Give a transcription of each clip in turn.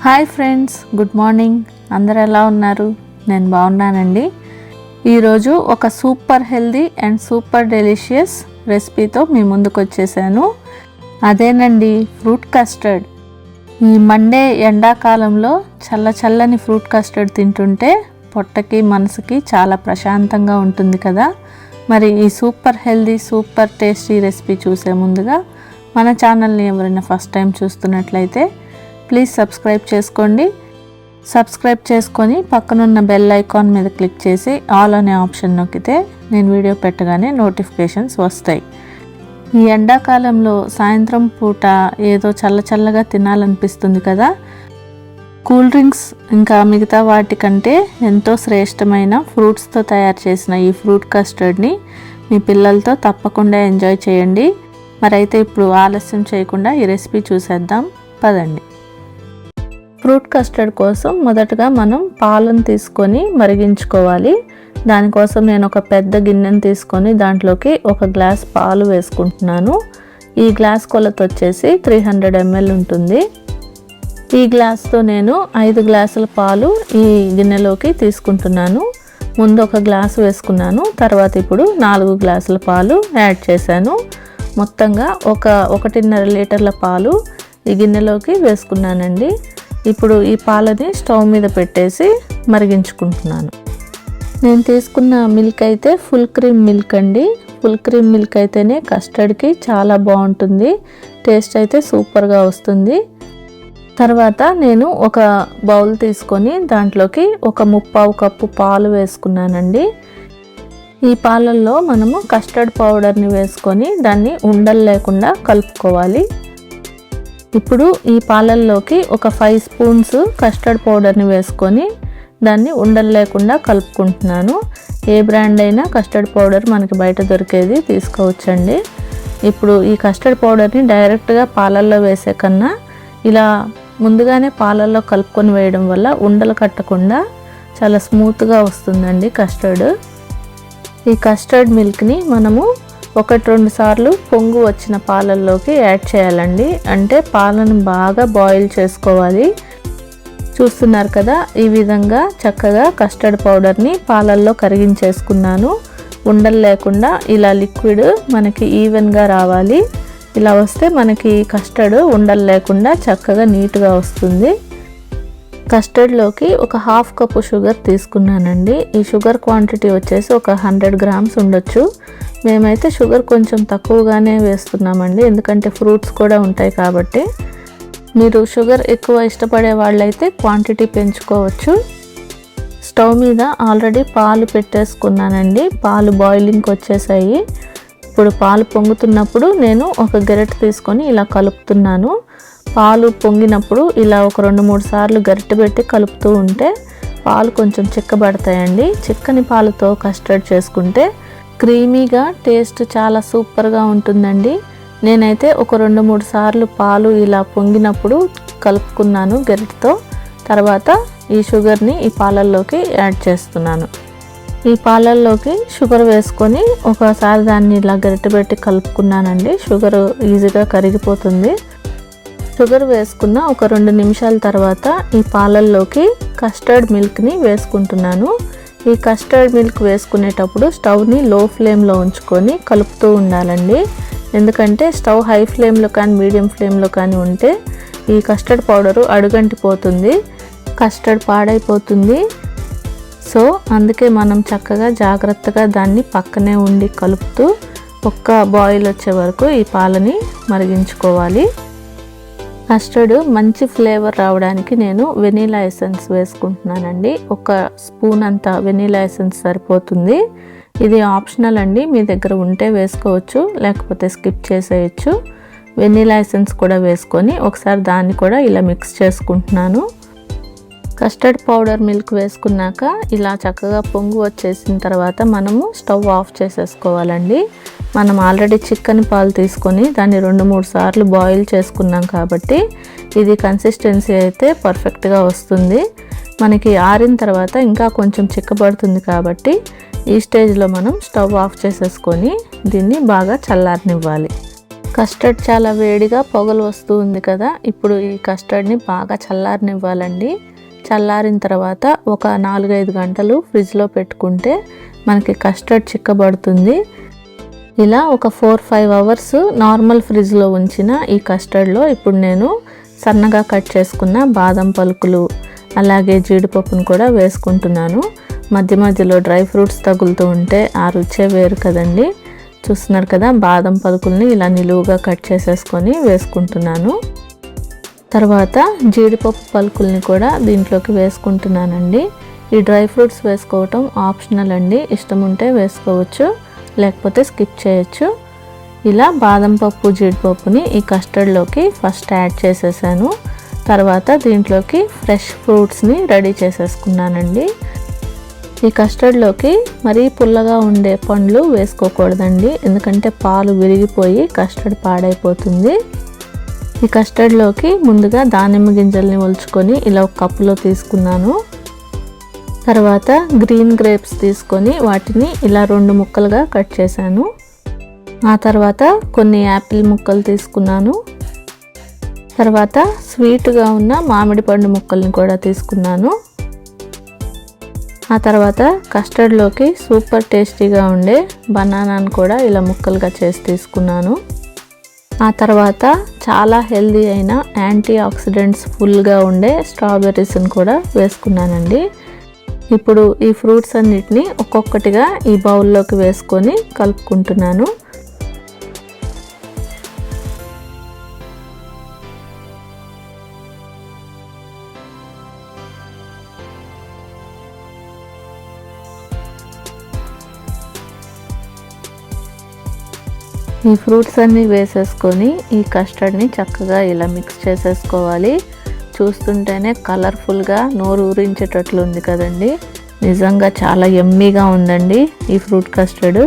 Hi friends, good morning. అందరు ఎలా ఉన్నారు? నేను బాగున్నానండి. ఈరోజు ఒక super healthy and super delicious రెసిపీతో మీ ముందుకు వచ్చేసాను. అదేనండి ఫ్రూట్ కస్టర్డ్. ఈ మండే ఎండాకాలంలో చల్లని ఫ్రూట్ కస్టర్డ్ తింటుంటే పొట్టకి మనసుకి చాలా ప్రశాంతంగా ఉంటుంది కదా. మరి ఈ super healthy super tasty recipe చూసే ముందుగా మన ఛానల్ని ఎవరైనా ఫస్ట్ టైం చూస్తున్నట్లయితే ప్లీజ్ సబ్స్క్రైబ్ చేసుకోండి. సబ్స్క్రైబ్ చేసుకొని పక్కనున్న బెల్ ఐకాన్ మీద క్లిక్ చేసి ఆల్ అనే ఆప్షన్ నొక్కితే నేను వీడియో పెట్టగానే నోటిఫికేషన్స్ వస్తాయి. ఈ ఎండాకాలంలో సాయంత్రం పూట ఏదో చల్లగా తినాలనిపిస్తుంది కదా. కూల్ డ్రింక్స్ ఇంకా మిగతా వాటికంటే ఎంతో శ్రేష్టమైన ఫ్రూట్స్తో తయారు చేసిన ఈ ఫ్రూట్ కస్టర్డ్ని మీ పిల్లలతో తప్పకుండా ఎంజాయ్ చేయండి. మరైతే ఇప్పుడు ఆలస్యం చేయకుండా ఈ రెసిపీ చూసేద్దాం పదండి. ఫ్రూట్ కస్టర్డ్ కోసం మొదటగా మనం పాలను తీసుకొని మరిగించుకోవాలి. దానికోసం నేను ఒక పెద్ద గిన్నెను తీసుకొని దాంట్లోకి ఒక గ్లాస్ పాలు వేసుకుంటున్నాను. ఈ గ్లాస్ కొలత వచ్చేసి 300 ml ఉంటుంది. ఈ గ్లాస్తో నేను 5 గ్లాసుల పాలు ఈ గిన్నెలోకి తీసుకుంటున్నాను. ముందు ఒక గ్లాసు వేసుకున్నాను, తర్వాత ఇప్పుడు 4 గ్లాసుల పాలు యాడ్ చేశాను. మొత్తంగా 1.5 లీటర్ల పాలు ఈ గిన్నెలోకి వేసుకున్నానండి. ఇప్పుడు ఈ పాలని స్టవ్ మీద పెట్టేసి మరిగించుకుంటున్నాను. నేను తీసుకున్న మిల్క్ అయితే ఫుల్ క్రీమ్ మిల్క్ అండి. ఫుల్ క్రీమ్ మిల్క్ అయితేనే కస్టర్డ్కి చాలా బాగుంటుంది, టేస్ట్ అయితే సూపర్గా వస్తుంది. తర్వాత నేను ఒక బౌల్ తీసుకొని దాంట్లోకి ఒక 1/4 కప్పు పాలు వేసుకున్నానండి. ఈ పాలల్లో మనము కస్టర్డ్ పౌడర్ని వేసుకొని దాన్ని ఉండలు లేకుండా కలుపుకోవాలి. ఇప్పుడు ఈ పాలల్లోకి ఒక 5 స్పూన్స్ కస్టర్డ్ పౌడర్ని వేసుకొని దాన్ని ఉండలు లేకుండా కలుపుకుంటున్నాను. ఏ బ్రాండ్ అయినా కస్టర్డ్ పౌడర్ మనకి బయట దొరికేది తీసుకోవచ్చండి. ఇప్పుడు ఈ కస్టర్డ్ పౌడర్ని డైరెక్ట్గా పాలల్లో వేసే కన్నా ఇలా ముందుగానే పాలల్లో కలుపుకొని వేయడం వల్ల ఉండలు కట్టకుండా చాలా స్మూత్గా వస్తుందండి కస్టర్డ్. ఈ కస్టర్డ్ మిల్క్ని మనము 1-2 సార్లు పొంగు వచ్చిన పాలల్లోకి యాడ్ చేయాలండి. అంటే పాలను బాగా బాయిల్ చేసుకోవాలి. చూస్తున్నారు కదా, ఈ విధంగా చక్కగా కస్టర్డ్ పౌడర్ని పాలల్లో కరిగించేసుకున్నాను. ఉండలు లేకుండా ఇలా లిక్విడ్ మనకి ఈవెన్గా రావాలి. ఇలా వస్తే మనకి కస్టర్డ్ ఉండలు లేకుండా చక్కగా నీట్గా వస్తుంది. కస్టర్డ్లోకి ఒక 1/2 కప్పు షుగర్ తీసుకున్నానండి. ఈ షుగర్ క్వాంటిటీ వచ్చేసి ఒక 100 గ్రామ్స్ ఉండొచ్చు. మేమైతే షుగర్ కొంచెం తక్కువగానే వేస్తున్నామండి, ఎందుకంటే ఫ్రూట్స్ కూడా ఉంటాయి కాబట్టి. మీరు షుగర్ ఎక్కువ ఇష్టపడే వాళ్ళైతే క్వాంటిటీ పెంచుకోవచ్చు. స్టవ్ మీద ఆల్రెడీ పాలు పెట్టేసుకున్నానండి. పాలు బాయిలింగ్కి వచ్చేసాయి. ఇప్పుడు పాలు పొంగుతున్నప్పుడు నేను ఒక గరిటె తీసుకొని ఇలా కలుపుతున్నాను. పాలు పొంగినప్పుడు ఇలా ఒక 2-3 సార్లు గరిటె పెట్టి కలుపుతూ ఉంటే పాలు కొంచెం చిక్కబడతాయండి. చిక్కని పాలతో కస్టర్డ్ చేసుకుంటే క్రీమీగా టేస్ట్ చాలా సూపర్గా ఉంటుందండి. నేనైతే ఒక 2-3 సార్లు పాలు ఇలా పొంగినప్పుడు కలుపుకున్నాను గరిటెతో. తర్వాత ఈ షుగర్ని ఈ పాలల్లోకి యాడ్ చేస్తున్నాను. ఈ పాలల్లోకి షుగర్ వేసుకొని ఒకసారి దాన్ని ఇలా గరిటె పెట్టి కలుపుకున్నానండి. షుగర్ ఈజీగా కరిగిపోతుంది. షుగర్ వేసుకున్న ఒక 2 నిమిషాల తర్వాత ఈ పాలల్లోకి కస్టర్డ్ మిల్క్ని వేసుకుంటున్నాను. ఈ కస్టర్డ్ మిల్క్ వేసుకునేటప్పుడు స్టవ్ని లో ఫ్లేమ్లో ఉంచుకొని కలుపుతూ ఉండాలండి. ఎందుకంటే స్టవ్ హై ఫ్లేమ్లో కానీ మీడియం ఫ్లేమ్లో కానీ ఉంటే ఈ కస్టర్డ్ పౌడరు అడుగంటిపోతుంది, కస్టర్డ్ పాడైపోతుంది. సో అందుకే మనం చక్కగా జాగ్రత్తగా దాన్ని పక్కనే ఉండి కలుపుతూ ఒక్క బాయిల్ వచ్చే వరకు ఈ పాలని మరిగించుకోవాలి. కస్టర్డ్ మంచి ఫ్లేవర్ రావడానికి నేను వెనీలా ఎసెన్స్ వేసుకుంటున్నానండి. 1 స్పూన్ అంత వెనీలా ఎసెన్స్ సరిపోతుంది. ఇది ఆప్షనల్ అండి, మీ దగ్గర ఉంటే వేసుకోవచ్చు, లేకపోతే స్కిప్ చేసేయచ్చు. వెనీలా ఎసెన్స్ కూడా వేసుకొని ఒకసారి దాన్ని కూడా ఇలా మిక్స్ చేసుకుంటున్నాను. కస్టర్డ్ పౌడర్ మిల్క్ వేసుకున్నాక ఇలా చక్కగా పొంగు వచ్చేసిన తర్వాత మనము స్టవ్ ఆఫ్ చేసేసుకోవాలండి. మనం ఆల్రెడీ చిక్కని పాలు తీసుకొని దాన్ని 2-3 సార్లు బాయిల్ చేసుకున్నాం కాబట్టి ఇది కన్సిస్టెన్సీ అయితే పర్ఫెక్ట్గా వస్తుంది. మనకి ఆరిన తర్వాత ఇంకా కొంచెం చిక్కబడుతుంది కాబట్టి ఈ స్టేజ్లో మనం స్టవ్ ఆఫ్ చేసేసుకొని దీన్ని బాగా చల్లారనివ్వాలి. కస్టర్డ్ చాలా వేడిగా పొగలు వస్తూ ఉంది కదా, ఇప్పుడు ఈ కస్టర్డ్ని బాగా చల్లారనివ్వాలండి. చల్లారిన తర్వాత ఒక 4-5 గంటలు ఫ్రిడ్జ్లో పెట్టుకుంటే మనకి కస్టర్డ్ చిక్కబడుతుంది. ఇలా ఒక 4-5 అవర్స్ నార్మల్ ఫ్రిడ్జ్లో ఉంచిన ఈ కస్టర్డ్లో ఇప్పుడు నేను సన్నగా కట్ చేసుకున్న బాదం పలుకులు అలాగే జీడిపప్పును కూడా వేసుకుంటున్నాను. మధ్య మధ్యలో డ్రై ఫ్రూట్స్ తగులుతూ ఉంటే ఆ రుచే వేరు కదండి. చూస్తున్నారు కదా, బాదం పలుకుల్ని ఇలా నిలువుగా కట్ చేసేసుకొని వేసుకుంటున్నాను. తర్వాత జీడిపప్పు పలుకుల్ని కూడా దీంట్లోకి వేసుకుంటున్నానండి. ఈ డ్రై ఫ్రూట్స్ వేసుకోవటం ఆప్షనల్ అండి, ఇష్టం ఉంటే వేసుకోవచ్చు లేకపోతే స్కిప్ చేయొచ్చు. ఇలా బాదం పప్పు జీడిపప్పుని ఈ కస్టర్డ్లోకి ఫస్ట్ యాడ్ చేసేసాను. తర్వాత దీంట్లోకి ఫ్రెష్ ఫ్రూట్స్ని రెడీ చేసేసుకున్నానండి. ఈ కస్టర్డ్లోకి మరీ పుల్లగా ఉండే పండ్లు వేసుకోకూడదండి, ఎందుకంటే పాలు విరిగిపోయి కస్టర్డ్ పాడైపోతుంది. ఈ కస్టర్డ్లోకి ముందుగా దానిమ్మ గింజల్ని ఒలుచుకొని ఇలా ఒక కప్పులో తీసుకున్నాను. తర్వాత గ్రీన్ గ్రేప్స్ తీసుకొని వాటిని ఇలా 2 ముక్కలుగా కట్ చేశాను. ఆ తర్వాత కొన్ని యాపిల్ ముక్కలు తీసుకున్నాను. తర్వాత స్వీట్గా ఉన్న మామిడి పండు ముక్కల్ని కూడా తీసుకున్నాను. ఆ తర్వాత కస్టర్డ్లోకి సూపర్ టేస్టీగా ఉండే బనానాను కూడా ఇలా ముక్కలుగా చేసి తీసుకున్నాను. ఆ తర్వాత చాలా హెల్దీ అయిన యాంటీ ఆక్సిడెంట్స్ ఫుల్గా ఉండే స్ట్రాబెర్రీస్ని కూడా వేసుకున్నానండి. ఇప్పుడు ఈ ఫ్రూట్స్ అన్నిటిని ఒక్కొక్కటిగా ఈ బౌల్లోకి వేసుకొని కలుపుకుంటున్నాను. ఈ ఫ్రూట్స్ అన్నీ వేసేసుకొని ఈ కస్టర్డ్ని చక్కగా ఇలా మిక్స్ చేసేసుకోవాలి. చూస్తుంటేనే కలర్ఫుల్గా నోరు ఊరించేటట్లు ఉంది కదండి. నిజంగా చాలా యమ్మీగా ఉందండి ఈ ఫ్రూట్ కస్టర్డ్.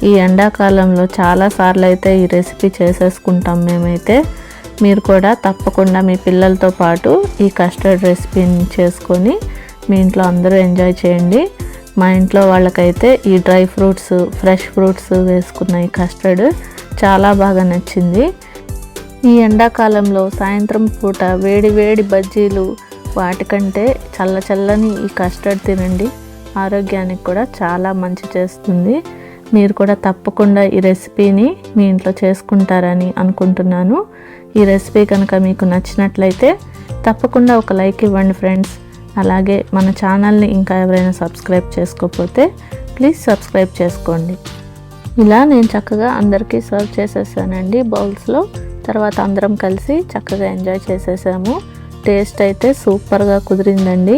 ఈ ఎండాకాలంలో చాలాసార్లు అయితే ఈ రెసిపీ చేసేసుకుంటాం మేమైతే. మీరు కూడా తప్పకుండా మీ పిల్లలతో పాటు ఈ కస్టర్డ్ రెసిపీని చేసుకొని మీ ఇంట్లో అందరూ ఎంజాయ్ చేయండి. మా ఇంట్లో వాళ్ళకైతే ఈ డ్రై ఫ్రూట్స్ ఫ్రెష్ ఫ్రూట్స్ వేసుకున్న ఈ కస్టర్డ్ చాలా బాగా నచ్చింది. ఈ ఎండాకాలంలో సాయంత్రం పూట వేడి వేడి బజ్జీలు వాటికంటే చల్లని ఈ కస్టర్డ్ తినండి, ఆరోగ్యానికి కూడా చాలా మంచి చేస్తుంది. మీరు కూడా తప్పకుండా ఈ రెసిపీని మీ ఇంట్లో చేసుకుంటారని అనుకుంటున్నాను. ఈ రెసిపీ కనుక మీకు నచ్చినట్లయితే తప్పకుండా ఒక లైక్ ఇవ్వండి ఫ్రెండ్స్. అలాగే మన ఛానల్ని ఇంకా ఎవరైనా సబ్స్క్రైబ్ చేసుకోకపోతే ప్లీజ్ సబ్స్క్రైబ్ చేసుకోండి. ఇలా నేను చక్కగా అందరికీ సర్వ్ చేసేసానండి బౌల్స్లో. తర్వాత అందరం కలిసి చక్కగా ఎంజాయ్ చేసేసాము. టేస్ట్ అయితే సూపర్గా కుదిరిందండి.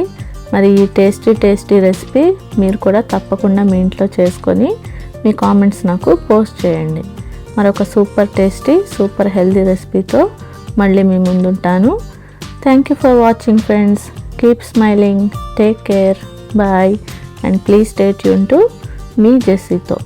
మరి ఈ టేస్టీ రెసిపీ మీరు కూడా తప్పకుండా మీ ఇంట్లో చేసుకొని మీ కామెంట్స్ నాకు పోస్ట్ చేయండి. మరొక సూపర్ టేస్టీ సూపర్ హెల్దీ రెసిపీతో మళ్ళీ మీ ముందుంటాను. Thank you for watching friends. Keep smiling, take care, bye and please stay tuned to మీ జెస్సీతో.